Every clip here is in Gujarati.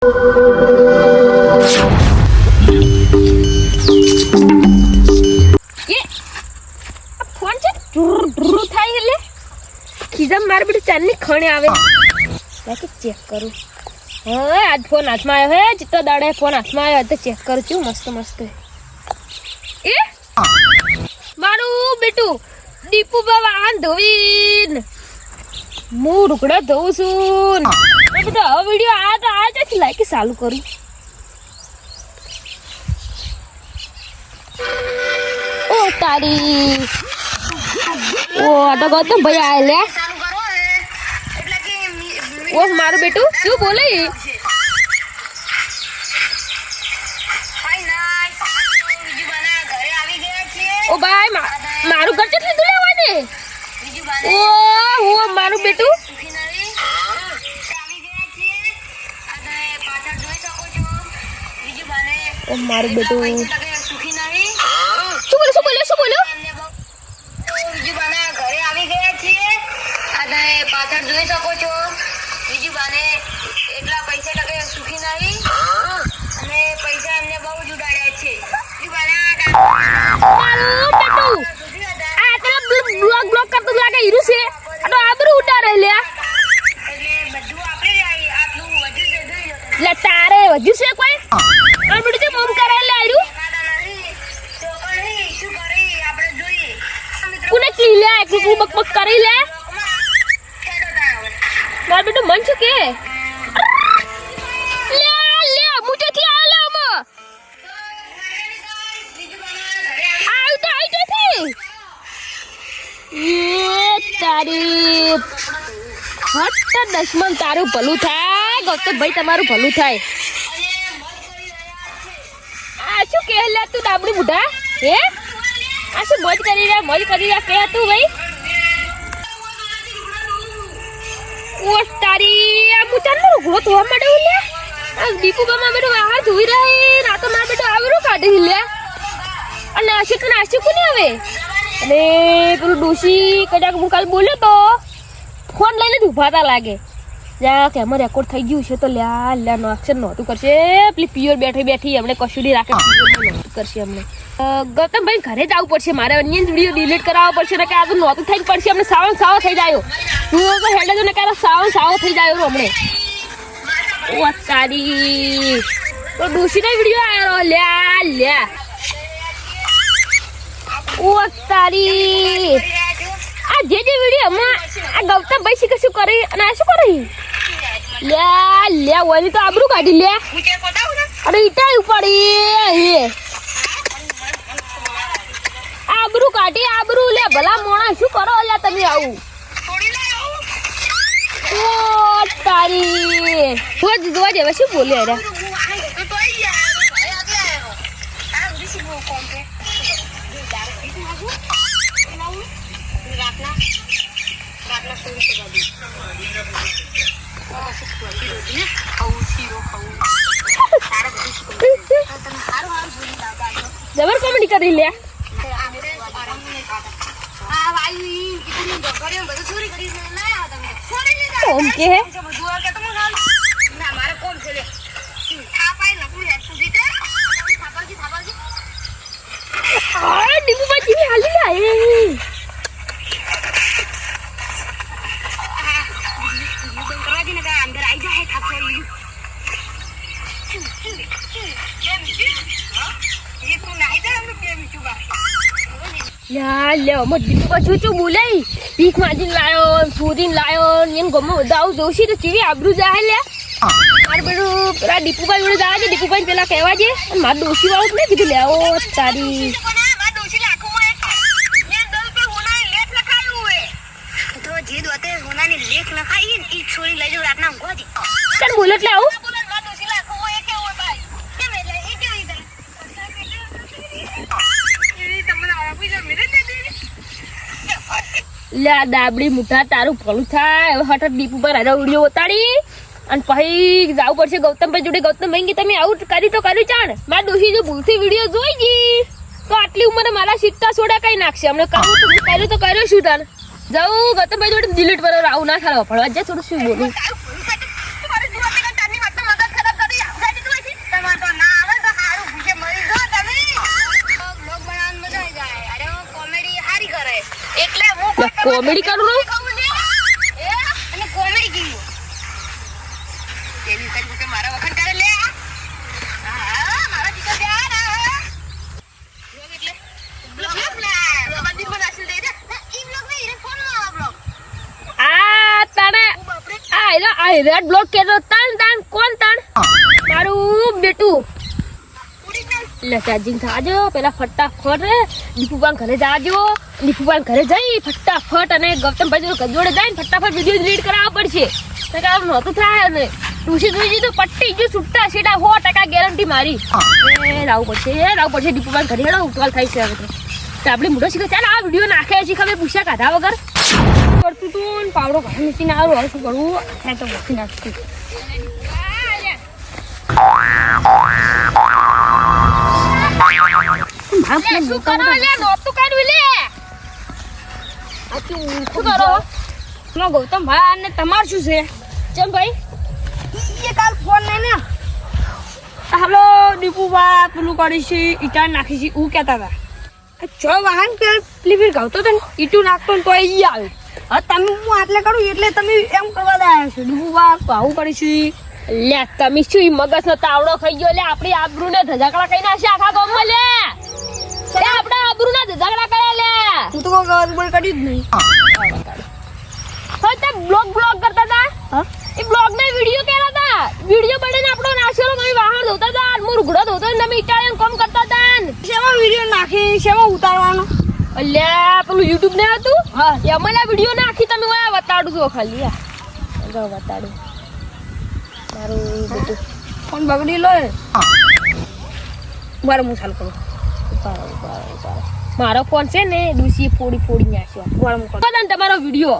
ફોન છે ઢુર થાય એટલે ખીજામ મારે બધું ચાંદની ખણે આવે ચેક કરું. હા આજ ફોન હાથમાં આવ્યો હે ચિત્તો દાડે ફોન હાથમાં આવ્યો તો ચેક કરું છું મસ્ત મસ્ત. એ મારું બેટું દીપુ બાબા આન ધોવીન હું રૂકડા ધોઉં છું. બેટા હવે વિડીયો આ તો આ જ લાઈક ચાલુ કરું. ઓ તારી ઓ આ તો ગૌતમ ભાઈ આયા લે. ઓ મારું બેટું શું બોલે? ઓ ભાઈ મારું ઘર કેટલું લીધું લેવા ને? ઓ મારું બેટું ઓ મારું બેટું શું બોલ્યો? ઘરે આવી ગયા છીએ અને પાછળ જોઈ શકો છો બીજું બાને એટલા પૈસા ટકે સુખી નહીં અને પૈસા એમને બહુ જ ઉડાડ્યા છે. મારું બેટું આ પેલા બ્લોક કરતો લાગે હીરું છે આ તો આબરૂ ઉતારે લે. એટલે બધું આપણે જ આટલું વધુ છે જોઈ લો. લે તારે વધુ છે કોઈ આ બધું જે મોમ કરે લે આયરું તો પણ શું કરી આપણે જોઈએ. કોને કી લે એકલું બકબક કરી લે. માર બેટું મન છે કે લે મુજેથી આ લે અમ આઈ તો થી એ તારી હટ દશમન તારું ભલું થાય ગૌતમ ભાઈ તમારું ભલું થાય. આ શું કે લે તું ડાબડી બુઢા હે આ શું મોજ કરી રહ્યા કે તું ભાઈ? ઓ તારી આ મુચાનો ઘોડો ધોવા માંડ્યો લે. આ દીપુ બામાં બેટો આ ધોઈ રહી ના તો માર બેટો આવરો કાઢી લે. અને આશી કોને આવે અને પેલું ડોશી કદાચ હું કાલ બોલ્યો તો ફોન લઈને જ ઉભા તા લાગે જા કે અમારે રેકોર્ડ થઈ ગયું છે તો લ્યા નો એક્શન નહોતું કરશે. પેલી પિયોર બેઠી હમણે કશુડી રાખે નહોતું કરશે અમને. ગૌતમભાઈ ઘરે જ આવવું પડશે મારે અન્ય વિડીયો ડિલીટ કરાવવો પડશે ને કે આ તો નહોતું થઈ પડશે અમને સાવો થઈ જાય. હું તો હેડે ને કે સાવો થઈ જાય હમણે. ઓ તારી તો ડોશીનો વિડીયો આવ્યો લ્યા ઓ તારી આ જે વિડીયો માં આ ગૌતમભાઈ શીખે શું કરી અને આ શું કરી લે ઓલી તો આબરૂ કાઢી લે. અરે ઈટા ઉપાડી આબરૂ કાઢી આબરૂ લે ભલા મોણા શું કરો લે તમે આવું? ઓ તારી જોવા જેવા શું બોલે અરે જબર કોમેડી કરી લે. કોમ કે હે મારે કોમ છે લે થાપાઈ લપું હેડ સુધી તે થાપાજી આ દીપુ બાજી હાલી લાય અંદર આવી જાય થાપાઈ લે મત દીપુ બાજુ બોલાઈ ભીખ માજીને લાયો સુરીને લાયો એમ ગમે દાવ દોશી તો ચીવી આબરૂ જાય લે. મારે બધું પેલા દીપુભાઈ જોડે જાય છે દીપુભાઈ પેલા કહેવા છે અને મારે દોશી વાળું મેં કીધું લે ઓ તારી ચાલ બોલો એટલે આવું લે દાબડી મુઠા તારું ભલું થાય હઠ દીપ ઉપર વિડીયો ઉતારી અને પછી જવું પડશે ગૌતમભાઈ જોડે. ગૌતમભાઈ કે તમે આવું કરી તો કર્યું ચાણ મારા દોશી જો ભૂલથી વિડીયો જોઈ ગઈ તો આટલી ઉંમરે મારા સિત્તા સોડા કઈ નાખશે. અમને કર્યું તો કર્યું શું તાર જાઉં ગૌતમભાઈ જોડે ડિલીટ કરો આવું ના થાય ભણવા જાય થોડું શું બોલું કોમેડી કરું છું? અને કોમેડી કીધું તેની તને કે મારા વખત કરે લે મારા દીકરા ધ્યાન બ્લોગ એટલે બ્લોગ ના મંદિર માં નાખી દે ઈ બ્લોગ નહીં ફોન માં બ્લોગ આ તને આ રેડ બ્લોક કેતો તાન કોણ તાન મારું બેટું લે ચાર્જિંગ થાજો પેલા ફટાફટ દીપુબાન ઘરે જાજો દીપુબાન ઘરે જઈ ફટાફટ અને ગૌતમભાઈ જોડે જઈને ફટાફટ વિડીયો ડિલીટ કરાવવા પડશે તો કામ નહોતું થાય ને ટુસી તો પટ્ટી જો છૂટતા સીટા 100% ગેરંટી મારી એ લાવવું પડશે દીપુબાન ઘરે હેડો ઉતવાલ થાય છે હવે તો આપણે મોટો શીખે ચાલ આ વિડીયો નાખે છે ખબર પૂછ્યા કાઢા વગર કરતું તું ને પાવડો ઘરે નીચે આવું હવે શું કરવું થાય તો મૂકી નાખતું શું કરો લે નોતું કાઢવી લે શું કરો ગૌતમ ભાઈ અને તમાર શું છે ચમ ભાઈ એ કાલ ફોન નહીં ને હાલો દીપુબા પેલું કરી છે ઈટા નાખી છે એવું કહેતા હતા જો વાહન પેલી ગાવતો તો ને ઈટું નાખતો ને તો ઈ આવ્યો હવે તમે હું આટલે કરું એટલે તમે એમ કરવા દે આવ્યા છો દીપુબા આવું કરી છે લે તમે શું મગજ નો તાવડો ખાઈ ગયો લે આપણી આબરૂ ને ધજાકડા કઈ નાખશે આખા ગામમાં લે આપડા આબરૂ ના ધજાકડા કર્યા લે તું તો કોઈ બોલ કર્યું જ નહીં હા તે બ્લોગ કરતા હતા એ બ્લોગ ના વિડિયો કેરા હતા વિડિયો બનાવીને આપણો નાખેલો તમે વાહન ધોતા હતા હું રૂગડો ધોતો ને તમે ઇટાલિયન કામ કરતા હતા શેમાં વિડિયો નાખી શેમાં ઉતારવાનો અલ્યા પેલું YouTube ને હતું હા એમાં આ વિડિયો નાખી તમે ઓયા બતાડું તો ખાલી આ જો બતાડું મારું બેટું ફોન બગડી લો મારો હું ચાલુ કરું ઉતારો મારો ફોન છે ને દૂસી ફોડી નાખ્યો મારો મુકો બતાન તમારો વિડિયો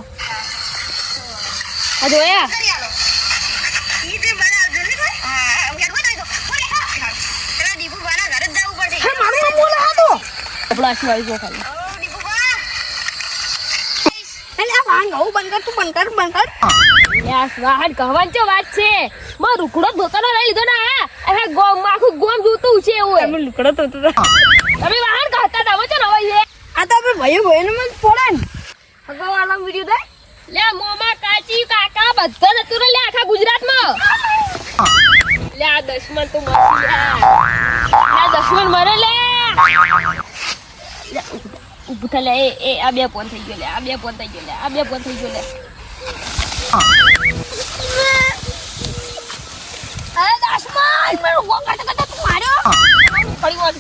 આ જોયા ઈ જે બનાવજો ને ભાઈ હા હું યાર બનાવી દો પેલા દીપુ બાના ઘરે જ જવું પડશે હે મારો બોલા હતો આપડા શિવાય જો ખાલી ઓ દીપુ બા એટલે આ વાંગ આવું બંધ કર યાર વાહન કહેવાન ચો વાત છે માં રૂકડો ધોતાનો લઈ લીધો ને આ ગોમ આખું ગોમ જોતું છે એવું તમે રૂકડો ધોતો તમે વાહન કહતા હતા વચન હવે છે આ તો આપણે ભાઈ ને મત પોડે ને ભગવાન વિડિયો દે લે મોમા કાચી કાકા બધા જતું રે લે આખા ગુજરાતમાં લે આ દશમન તો મરી લે દશમન મરે લે ઉભું થા લે એ આ બે ફોન થઈ ગયો લે આ બે ફોન થઈ ગયો લે અરે દશમન મેરો વખત તું માર્યો પડી વળ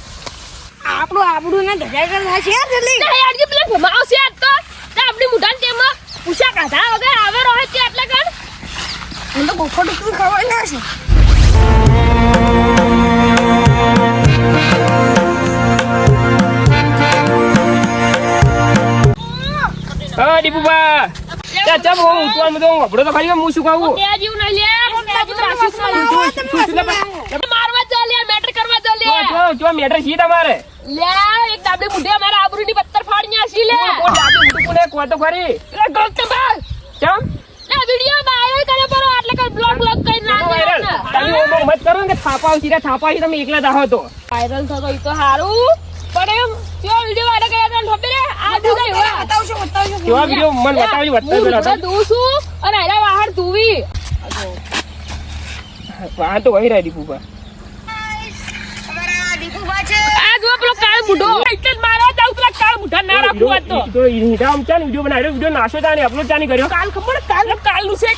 આપણું ને ગજાય કર છે યાર જલ્દી યાર જે પેલા ભમાવ છે આ તો આપણી મુઢાન તેમાં પૂછા કાઢા વગર આવે રહે છે એટલે કર હું તો બફો ડુકરું ખવાય ના છે હા દીપુબા ચા ચા હું ઉતવા મતો આપડો તો ખાલી હું શું ખાવું તે જીવ ન લે મારવા ચાલ યાર મેટર કરવા ચાલ જો મેટર છી તમારે લે એક ડાબડી મુઢે મારા આબરૂની પત્તર ફાડની આસી લે કોણ ડાબી મુઠું કોને કો તો ખરી એટલે ગલત બા ચમ લે વિડિયો વાયરલ કરે પર એટલે કઈ બ્લોગ કરી વાયરલ તમે ઓમો મત કરો ને થાપાવ તમે એકલા દાહો તો વાયરલ થતો ઈ તો હારું પણ એમ જો વિડિયો વાયરલ કર્યા તને ખબર હે આ દુગાઈ બતાવશો કેવા વિડિયો મન બતાવી હું દઉં છું અને એલા વાહર તુવી વાહ તો વહી રહી દીપુબા અમારા દીપુ બા છે આ જો પેલો કાળ મુઢો એટલે જ મારા જાવ પેલા કાળ મુઢા ના રાખું આજ તો ઈડા આમ ચાલ વિડિયો બનાવ્યો વિડિયો નાશો તાને અપલોડ ચાની કર્યો કાલ ખબર કાલનું છે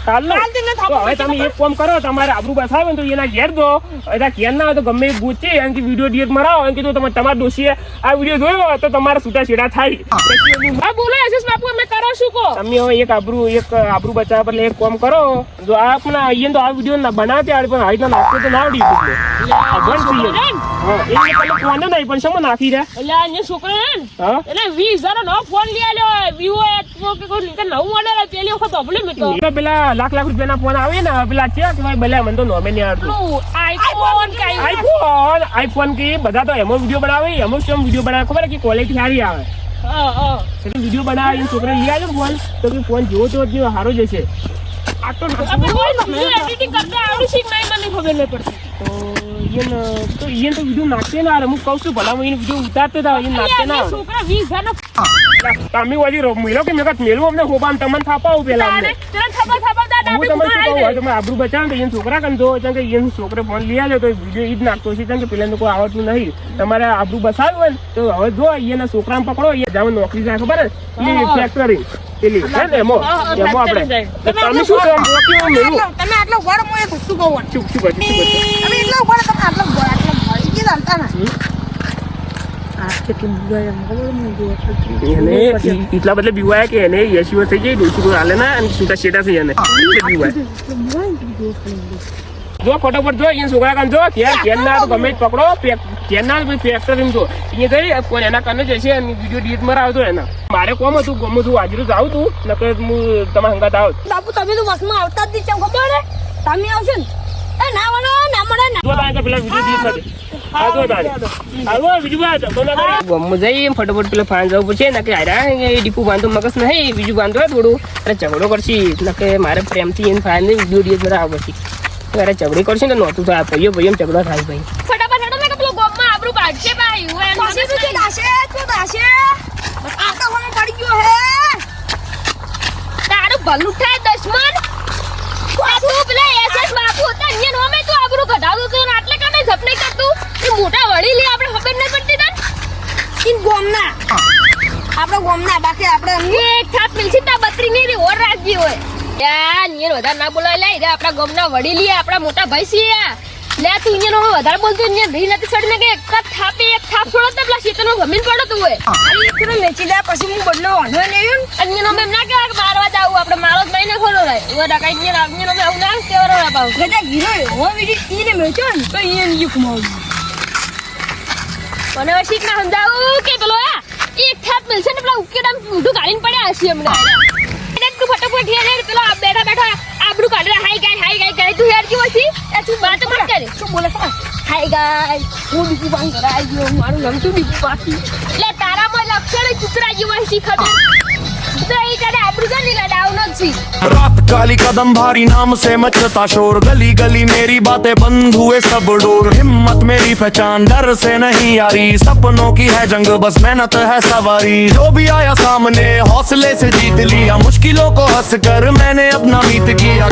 કાલનો તો હવે તમે એક કામ કરો તમારે આબરૂ બસાવે ને તો એના ઘેર દો એના ઘેર ના હોય તો ગમે પૂછે એમ કે વિડિયો ડિલીટ મરાવો એમ કીધું તમારા ડોશીએ આ વિડિયો જોયો તો તમારા છૂટા છેડા થાય હા બોલો એસએસ બાપુ અમે કરો શું કો તમે હવે એક આબરૂ બચાવવા બદલે એક કામ કરો જો આપના અહીંયા તો આ વિડિયો બનાવતે આવડે પણ હાઈના નાખતો તો ના આવડી એટલે અગણ છીએ હા એ તમે ફોન નહીં પણ શેમાં નાખી રહ્યા એટલે આ છોકરો હે ને હા એટલે 20000 નો ફોન લઈ આલ્યો વિવો કે કોઈ નવું મોડેલ પેલી વખત ઓબલે મે તો પેલા લાખ રૂપિયાના ફોન આવે ને પેલા છે કે ભાઈ ભલે મને તો નોમે નહીં આવડતું આઈફોન કે બધા તો એમો વિડિયો બનાવે એમો શું વિડિયો બનાવે ખબર કે ક્વોલિટી સારી આવે એટલે વિડિયો બનાવે છોકરા લઈ આવ્યો ફોન તો કે ફોન જેવો તો સારો જશે આ તો એડિટિંગ કરતા આવડી શીખ નહીં મને ખબર નહીં પડતી તો ઈયન તો વિડીયો નાખતે ના આવે. હું કહું છું ભલા એને વિડીયો ઉતારતે હતા ઈયન નાખતે ના આવે. છોકરા 20,000 તમે વળી મેલો કે મેં મેલું અમને હોબામ તમને થાપાવું પેલા અમને. હું તમને શું કહું હવે તમે આબરૂ બચાવો તો ઈયન છોકરા કન જો કે ઈયન છોકરે ફોન લઈ આવ્યો તો વિડીયો ઈ જ નાખતો છે કે પેલા કોઈ આવડતું નહીં. તમારે આબરૂ બસાવ્યું હોય ને તો હવે જો ઈયના છોકરાને પકડો ઈ જાવ નોકરી જાય ખબર ને એ ફેક્ટરી પેલી છે ને એમો આપણે તમે શું કામ રોકી મેલું તમે આટલો ગોળ મોય શું કહું શું શું કરશું તમે એટલો ગોળ તમે આટલો ગોળ ઈ જાણતા ના આ કેટલું બુવાય એને એટલા બદલે બીવાય કે એને યશીઓ થઈ ગઈ દોસ્તી કોઈ હાલે ના અને છૂટા છેટા થઈ એને એટલે બીવાય જો ફટાફટ જો અહીંયા છોકરા કાન જો કેર ના તો ગમે જ પકડો કેર ના ફેક્ટરી જો અહીંયા જઈ કોઈ એના કાને જશે અને વિડીયો ડીટ માં આવતો એના મારે કોમ હતું ગમે તું હાજર જાઉં તું નકર હું તમારા હંગાત આવ બાપુ તમે તો બસમાં આવતા જ નહીં ખબર હે તમે આવશો ને એ ના વળો ના મળે ને જો તારે પેલા વિડીયો ડીટ નથી આવો તારે આવો બીજું વાત તો ના કરે ગમ જઈ ફટાફટ પેલા ફાન જવું પડશે ને કે આરા એ ડીપુ બાંધો મગસ નહીં બીજું બાંધો થોડું અરે ઝઘડો કરશી એટલે કે મારે પ્રેમથી એને ફાન વિડીયો ડીટ માં આવ પછી અરે ઝઘડી કરશે ને નહોતું થાય ભાઈઓ ભાઈ એમ ઝઘડો થાય ભાઈ ફટાફટ હેડો મેં પેલો ગોમમાં આબરૂ કાઢશે ભાઈ હું એમ પાસે તો દાશે આકા હોમે પડી ગયો હે તારું ભલું થાય દશમન આ તું પેલા એસએસ બાપુ હતા અહીંયા નો મેં તું આબરૂ કઢાવતું તું ને આટલે કામે જપ નહીં કરતું એ મોટા વળી લે આપણે ખબર નહીં પડતી તને ઇન ગોમના આપણે ગોમના બાકી આપણે એક થાપ મિલસી તા બત્રી ની ઓર રાખજી હોય યા નિયર વધારે ના બોલાય લે રે આપણા ગોમના વડી લે આપણા મોટા ભાઈ છીએ લે તું અહીંયા નો વધારે બોલતો અહીંયા રહી નથી સડીને કે એક જ થાપે એક થાપ છોડો તો પેલા શીતનો જમીન પડો તું હોય અરે એક તો લેચી લે પછી હું બદલો વાંધો નહીં અહીંયા નો એમ ના કહેવાય કે મારવા જાવું આપણે મારો જ મહિને ખોલો રહે ઓ ડાકા અહીંયા નો આવું ના કેવરો ના પાઉં ગજા ગીરો હો વિડી તીને મેચો ને તો ઈન યુક માવ મને હવે શીખ ના સમજાવું કે પેલો આ એક થાપ મિલશે ને પેલા ઉકેડામ ઊંધું કાઢીને પડ્યા હશે હમણાં તું ફટાફટ હેર પેલો બેઠા બેઠા આબરૂ કાઢે હાઈ ગાય તું હેર કેવો છે એ તું વાત મત કરે શું બોલે છે હાય ગાય હું બીજું બાંગ કરાઈ ગયો મારું નામ તો બીજું બાકી એટલે તારામાં લક્ષણ કુતરા જેવા છે ખબર તો એ તારે આબરૂ ગાલી લડાવનો જ છે रात काली कदम भारी नाम से मचता शोर गली गली मेरी बातें बंद हुए सब डोर हिम्मत मेरी पहचान डर से नहीं यारी सपनों की है जंग बस मेहनत है सवारी जो भी आया सामने हौसले से जीत लिया मुश्किलों को हंस कर मैंने अपना मीत किया